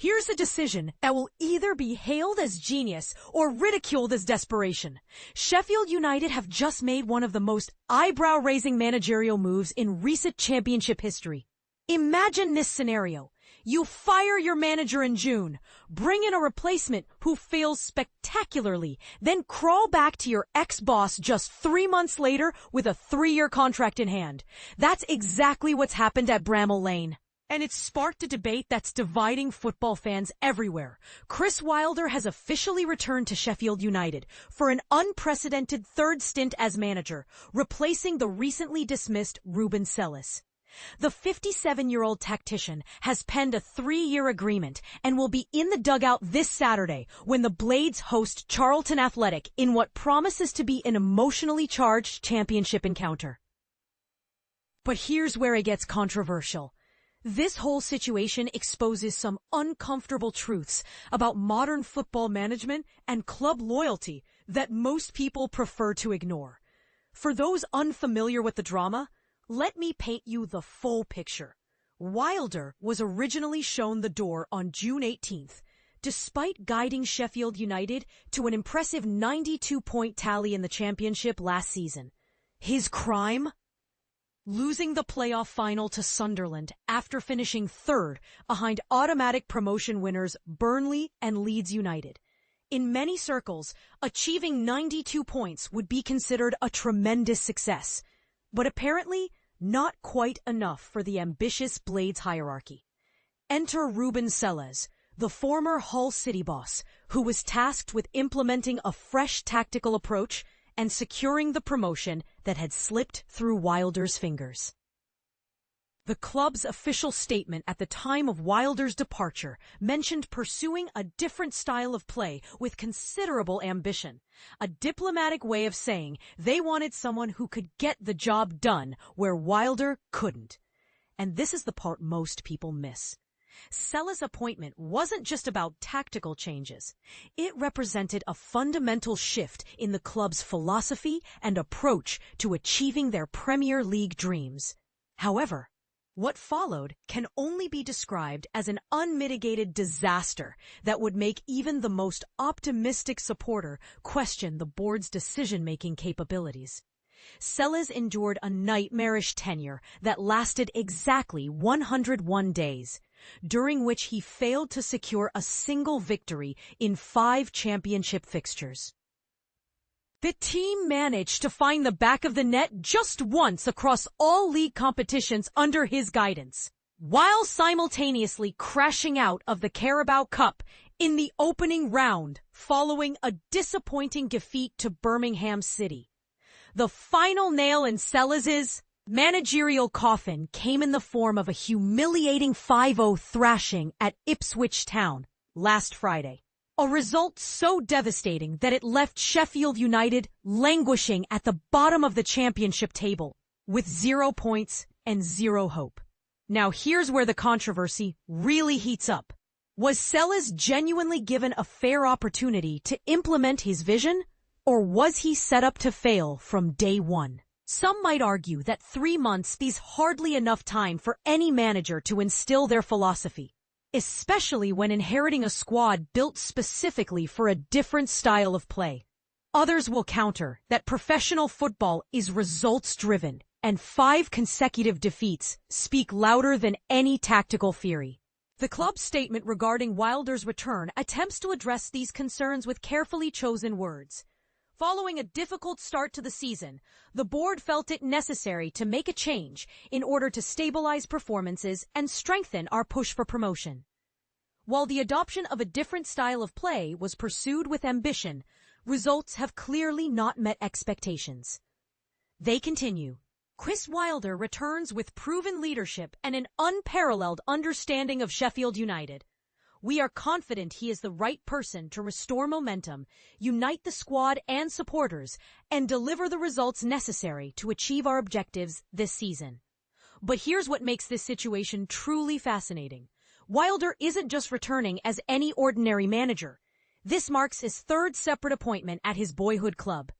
Here's a decision that will either be hailed as genius or ridiculed as desperation. Sheffield United have just made one of the most eyebrow-raising managerial moves in recent championship history. Imagine this scenario. You fire your manager in June, bring in a replacement who fails spectacularly, then crawl back to your ex-boss just 3 months later with a 3-year contract in hand. That's exactly what's happened at Bramall Lane. And it's sparked a debate that's dividing football fans everywhere. Chris Wilder has officially returned to Sheffield United for an unprecedented third stint as manager, replacing the recently dismissed Ruben Selles. The 57-year-old tactician has penned a 3-year agreement and will be in the dugout this Saturday when the Blades host Charlton Athletic in what promises to be an emotionally charged championship encounter. But here's where it gets controversial. This whole situation exposes some uncomfortable truths about modern football management and club loyalty that most people prefer to ignore. For those unfamiliar with the drama, let me paint you the full picture. Wilder was originally shown the door on June 18th, despite guiding Sheffield United to an impressive 92-point tally in the championship last season. His crime? Losing the playoff final to Sunderland after finishing third behind automatic promotion winners Burnley and Leeds United. In many circles, achieving 92 points would be considered a tremendous success, but apparently not quite enough for the ambitious Blades hierarchy. Enter Ruben Selles, the former Hull City boss, who was tasked with implementing a fresh tactical approach and securing the promotion that had slipped through Wilder's fingers. The club's official statement at the time of Wilder's departure mentioned pursuing a different style of play with considerable ambition, a diplomatic way of saying they wanted someone who could get the job done where Wilder couldn't. And this is the part most people miss. Selles' appointment wasn't just about tactical changes. It represented a fundamental shift in the club's philosophy and approach to achieving their Premier League dreams. However, what followed can only be described as an unmitigated disaster that would make even the most optimistic supporter question the board's decision-making capabilities. Selles endured a nightmarish tenure that lasted exactly 101 days, during which he failed to secure a single victory in 5 championship fixtures. The team managed to find the back of the net just once across all league competitions under his guidance, while simultaneously crashing out of the Carabao Cup in the opening round following a disappointing defeat to Birmingham City. The final nail in Selles' managerial coffin came in the form of a humiliating 5-0 thrashing at Ipswich Town last Friday. A result so devastating that it left Sheffield United languishing at the bottom of the championship table with 0 points and 0 hope. Now here's where the controversy really heats up. Was Selles genuinely given a fair opportunity to implement his vision, or was he set up to fail from day one? Some might argue that 3 months is hardly enough time for any manager to instill their philosophy, especially when inheriting a squad built specifically for a different style of play. Others will counter that professional football is results-driven, and 5 consecutive defeats speak louder than any tactical theory. The club's statement regarding Wilder's return attempts to address these concerns with carefully chosen words. Following a difficult start to the season, the board felt it necessary to make a change in order to stabilize performances and strengthen our push for promotion. While the adoption of a different style of play was pursued with ambition, results have clearly not met expectations. They continue. Chris Wilder returns with proven leadership and an unparalleled understanding of Sheffield United. We are confident he is the right person to restore momentum, unite the squad and supporters, and deliver the results necessary to achieve our objectives this season. But here's what makes this situation truly fascinating. Wilder isn't just returning as any ordinary manager. This marks his 3rd separate appointment at his boyhood club.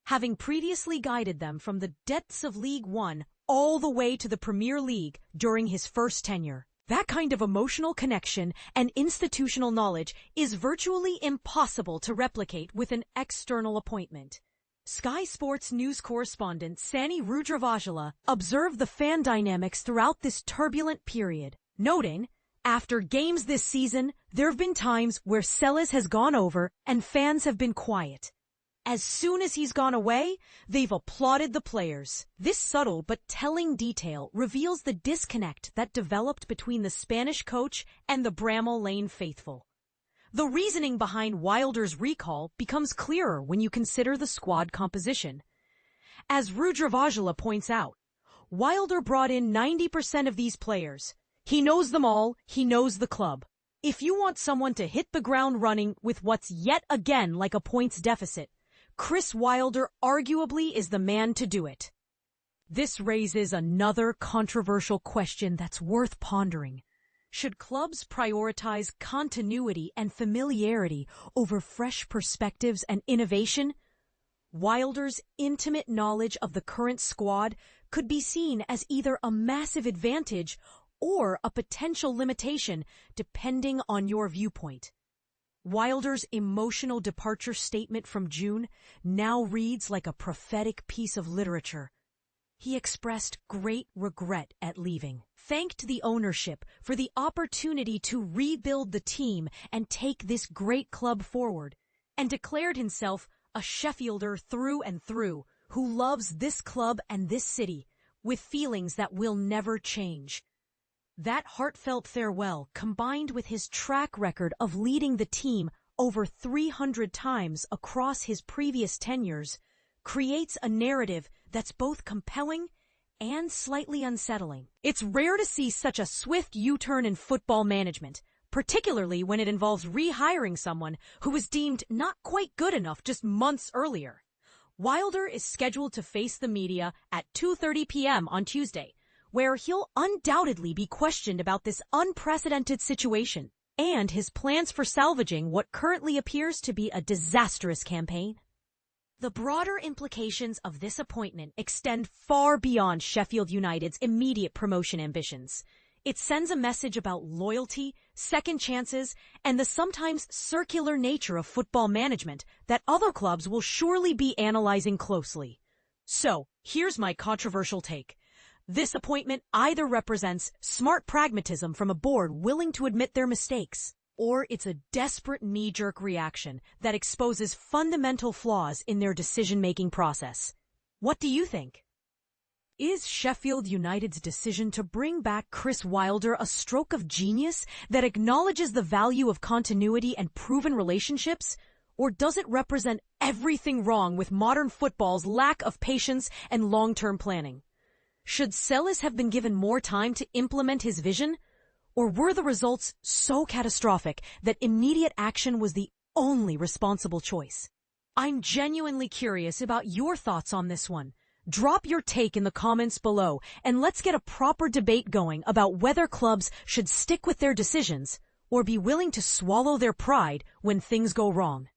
Having previously guided them from the depths of League One all the way to the Premier League during his first tenure. That kind of emotional connection and institutional knowledge is virtually impossible to replicate with an external appointment. Sky Sports news correspondent Sani Rudravajala observed the fan dynamics throughout this turbulent period, noting, "After games this season, there have been times where Selles has gone over and fans have been quiet. As soon as he's gone away, they've applauded the players." This subtle but telling detail reveals the disconnect that developed between the Spanish coach and the Bramall Lane faithful. The reasoning behind Wilder's recall becomes clearer when you consider the squad composition. As Rudravajala points out, Wilder brought in 90% of these players. He knows them all, he knows the club. If you want someone to hit the ground running with what's yet again like a points deficit, Chris Wilder arguably is the man to do it. This raises another controversial question that's worth pondering. Should clubs prioritize continuity and familiarity over fresh perspectives and innovation? Wilder's intimate knowledge of the current squad could be seen as either a massive advantage or a potential limitation, depending on your viewpoint. Wilder's emotional departure statement from June now reads like a prophetic piece of literature. He expressed great regret at leaving, thanked the ownership for the opportunity to rebuild the team and take this great club forward, and declared himself a Sheffielder through and through who loves this club and this city with feelings that will never change. That heartfelt farewell, combined with his track record of leading the team over 300 times across his previous tenures, creates a narrative that's both compelling and slightly unsettling. It's rare to see such a swift U-turn in football management, particularly when it involves rehiring someone who was deemed not quite good enough just months earlier. Wilder is scheduled to face the media at 2:30 p.m. on Tuesday, where he'll undoubtedly be questioned about this unprecedented situation and his plans for salvaging what currently appears to be a disastrous campaign. The broader implications of this appointment extend far beyond Sheffield United's immediate promotion ambitions. It sends a message about loyalty, second chances, and the sometimes circular nature of football management that other clubs will surely be analyzing closely. So, here's my controversial take. This appointment either represents smart pragmatism from a board willing to admit their mistakes, or it's a desperate knee-jerk reaction that exposes fundamental flaws in their decision-making process. What do you think? Is Sheffield United's decision to bring back Chris Wilder a stroke of genius that acknowledges the value of continuity and proven relationships? Or does it represent everything wrong with modern football's lack of patience and long-term planning? Should Selles have been given more time to implement his vision? Or were the results so catastrophic that immediate action was the only responsible choice? I'm genuinely curious about your thoughts on this one. Drop your take in the comments below, and let's get a proper debate going about whether clubs should stick with their decisions or be willing to swallow their pride when things go wrong.